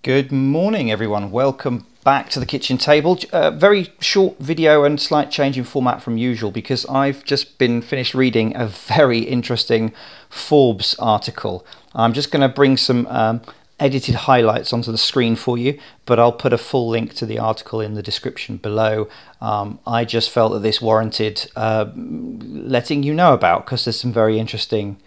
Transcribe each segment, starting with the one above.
Good morning, everyone. Welcome back to the kitchen table. Very short video and slight change in format from usual because I've just been finished reading a very interesting Forbes article. I'm just going to bring some edited highlights onto the screen for you, but I'll put a full link to the article in the description below. I just felt that this warranted letting you know about because there's some very interesting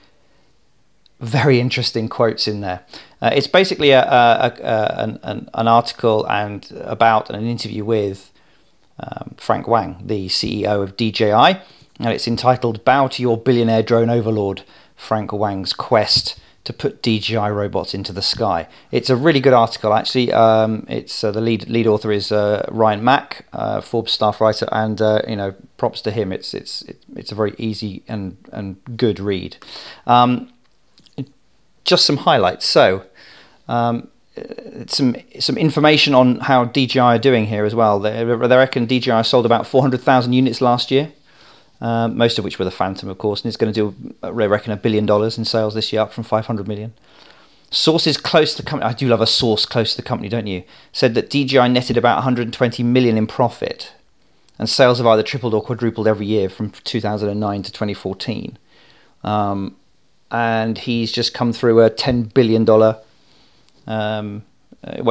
quotes in there. It's basically an article and about an interview with Frank Wang, the CEO of DJI, and it's entitled "Bow to Your Billionaire Drone Overlord: Frank Wang's Quest to Put DJI Robots into the Sky." It's a really good article, actually. It's the lead author is Ryan Mack, Forbes staff writer, and props to him. It's a very easy and good read. Just some highlights. So some information on how DJI are doing here as well. They reckon DJI sold about 400,000 units last year, most of which were the Phantom, of course, and it's going to do, they reckon, $1 billion in sales this year, up from 500 million. Sources close to the company, I do love a source close to the company, don't you, said that DJI netted about 120 million in profit, and sales have either tripled or quadrupled every year from 2009 to 2014. And he's just come through a $10 billion, well,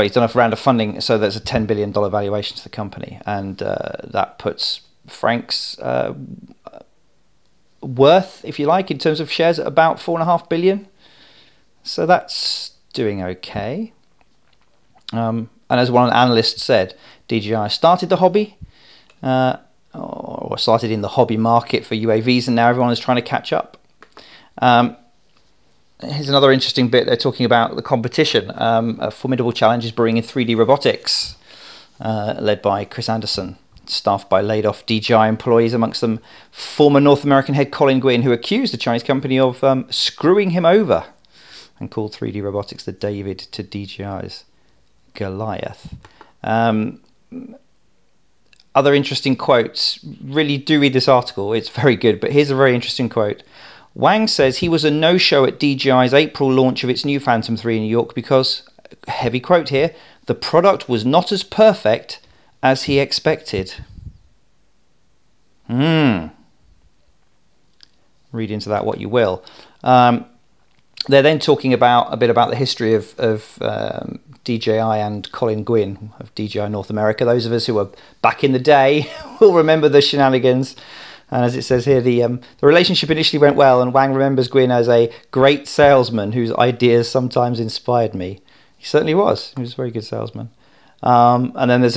he's done a round of funding, so there's a $10 billion valuation to the company, and that puts Frank's worth, if you like, in terms of shares at about 4.5 billion. So that's doing okay. And as one analyst said, DJI started the hobby, or started in the hobby market for UAVs, and now everyone is trying to catch up. Here's another interesting bit. They're talking about the competition. A formidable challenge is brewing in 3D robotics, led by Chris Anderson, staffed by laid-off DJI employees, amongst them former North American head Colin Gwynne, who accused the Chinese company of screwing him over and called 3D robotics the David to DJI's Goliath. Other interesting quotes. Really do read this article. It's very good, but here's a very interesting quote. Wang says he was a no-show at DJI's April launch of its new Phantom 3 in New York because, heavy quote here, the product was not as perfect as he expected. Read into that what you will. They're then talking about a bit about the history of DJI and Colin Gwynne of DJI North America. Those of us who were back in the day will remember the shenanigans. And as it says here, the relationship initially went well, and Wang remembers Gwynne as a great salesman whose ideas sometimes inspired me. He certainly was. He was a very good salesman. And then there's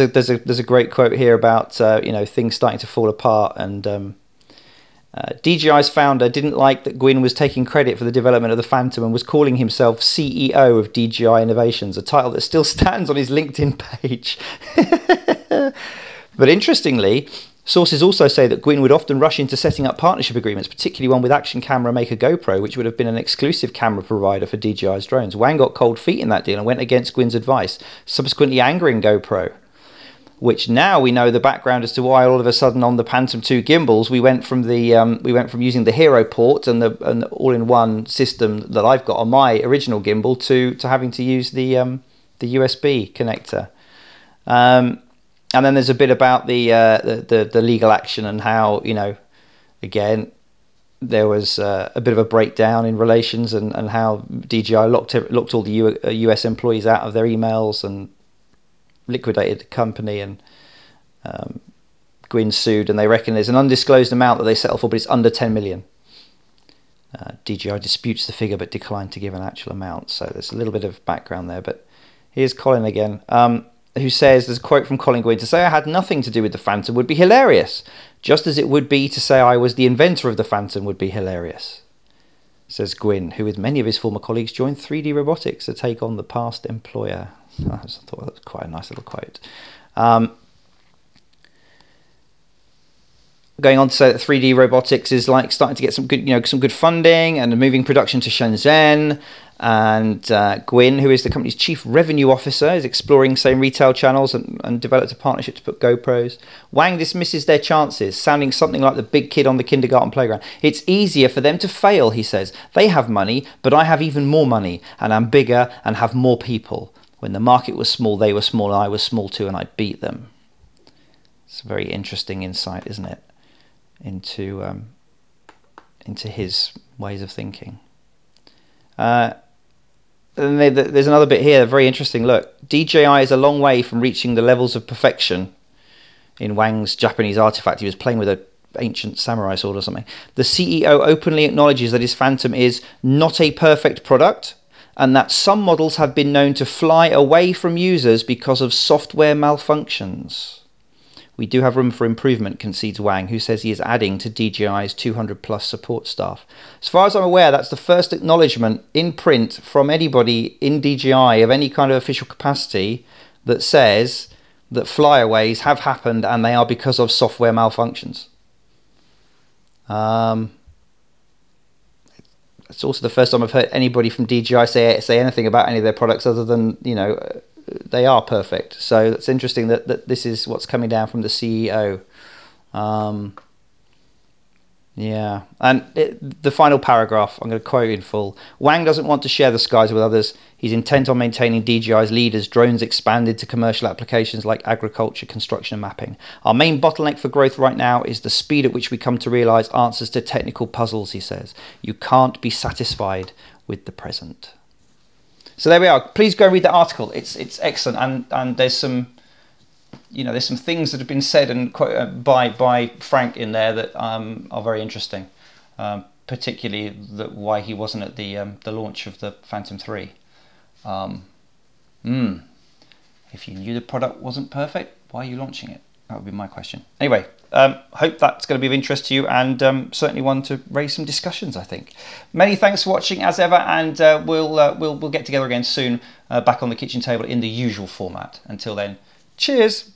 a great quote here about things starting to fall apart, and DJI's founder didn't like that Gwynne was taking credit for the development of the Phantom and was calling himself CEO of DJI Innovations, a title that still stands on his LinkedIn page. But interestingly, sources also say that Gwynne would often rush into setting up partnership agreements, particularly one with action camera maker GoPro, which would have been an exclusive camera provider for DJI's drones. Wang got cold feet in that deal and went against Gwynne's advice, subsequently angering GoPro, which now we know the background as to why all of a sudden on the Phantom 2 gimbals we went from using the Hero port and the all-in-one system that I've got on my original gimbal to having to use the USB connector. And then there's a bit about the legal action and how, again, there was a bit of a breakdown in relations and how DJI locked all the US employees out of their emails and liquidated the company, and Gwynne sued, and they reckon there's an undisclosed amount that they settled for, but it's under 10 million. DJI disputes the figure but declined to give an actual amount. So there's a little bit of background there, but here's Colin again. Who says, there's a quote from Colin Gwynne, to say I had nothing to do with the Phantom would be hilarious, just as it would be to say I was the inventor of the Phantom would be hilarious, says Gwynne, who with many of his former colleagues joined 3D Robotics to take on the past employer. I thought that was quite a nice little quote. Going on to say that 3D Robotics is like starting to get some good funding and moving production to Shenzhen. And Gwynne, who is the company's chief revenue officer, is exploring same retail channels and developed a partnership to put GoPros. Wang dismisses their chances, sounding something like the big kid on the kindergarten playground. It's easier for them to fail, he says. They have money, but I have even more money, and I'm bigger and have more people. When the market was small, they were small, and I was small too, and I beat them. It's a very interesting insight, isn't it, into his ways of thinking. And there's another bit here, very interesting. Look, DJI is a long way from reaching the levels of perfection in Wang's Japanese artifact. He was playing with an ancient samurai sword or something. The CEO openly acknowledges that his Phantom is not a perfect product, and that some models have been known to fly away from users because of software malfunctions. We do have room for improvement, concedes Wang, who says he is adding to DJI's 200+ support staff. As far as I'm aware, that's the first acknowledgement in print from anybody in DJI of any kind of official capacity that says that flyaways have happened and they are because of software malfunctions. It's also the first time I've heard anybody from DJI say anything about any of their products other than, you know, they are perfect. So it's interesting that this is what's coming down from the CEO. Yeah, and the final paragraph, I'm going to quote in full. Wang doesn't want to share the skies with others. He's intent on maintaining DJI's lead as drones expanded to commercial applications like agriculture, construction and mapping. Our main bottleneck for growth right now is the speed at which we come to realise answers to technical puzzles, he says. You can't be satisfied with the present. So there we are. Please go read that article. It's excellent, and there's some, you know, there's some things that have been said and by Frank in there that are very interesting, particularly why he wasn't at the launch of the Phantom 3. If you knew the product wasn't perfect, why are you launching it? That would be my question. Anyway, hope that's going to be of interest to you, and certainly one to raise some discussions, I think. Many thanks for watching as ever, and we'll get together again soon, back on the kitchen table in the usual format. Until then, cheers.